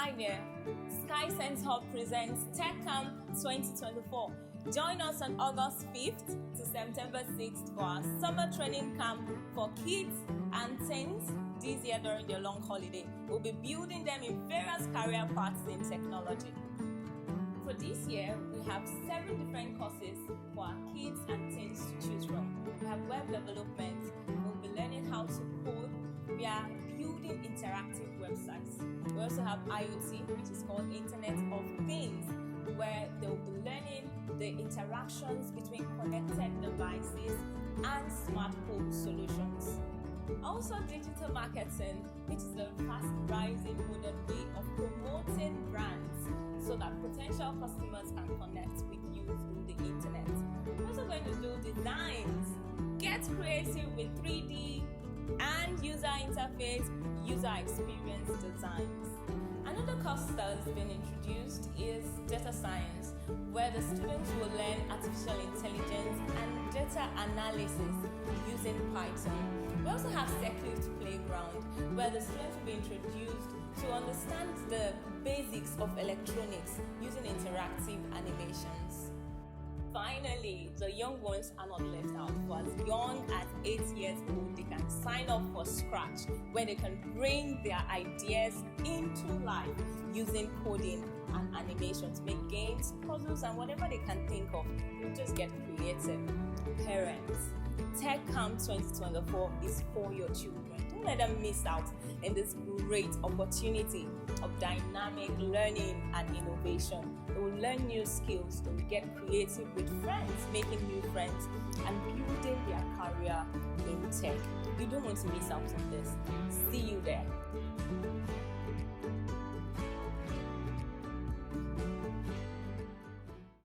Hi there, SkysenxHub presents TechCamp 2024. Join us on August 5th to September 6th for our summer training camp for kids and teens this year during their long holiday. We'll be building them in various career paths in technology. For this year, we have 7 different courses for our kids and teens to choose from. We have web development, we'll be learning how to code, we are building interactive websites. We also have IoT, which is called Internet of Things, where they'll be learning the interactions between connected devices and smart home solutions. Also, digital marketing, which is a fast rising modern way of promoting brands so that potential customers can connect with you through the internet. We're also going to do designs, get creative with 3D and user interface, user experience designs. Another course that has been introduced is data science, where the students will learn artificial intelligence and data analysis using Python. We also have Circuit Playground, where the students will be introduced to understand the basics of electronics using interactive animations. Finally, the young ones are not left out. For as young as 8 years old, they can sign up for Scratch, where they can bring their ideas into life using coding and animation to make games, puzzles, and whatever they can think of. You just get creative. Parents, TechCamp 2024 is for your children. Don't let them miss out in this great opportunity of dynamic learning and innovation. They will learn new skills, they will get creative with friends, making new friends, and building their career in tech. You don't want to miss out on this. See you there.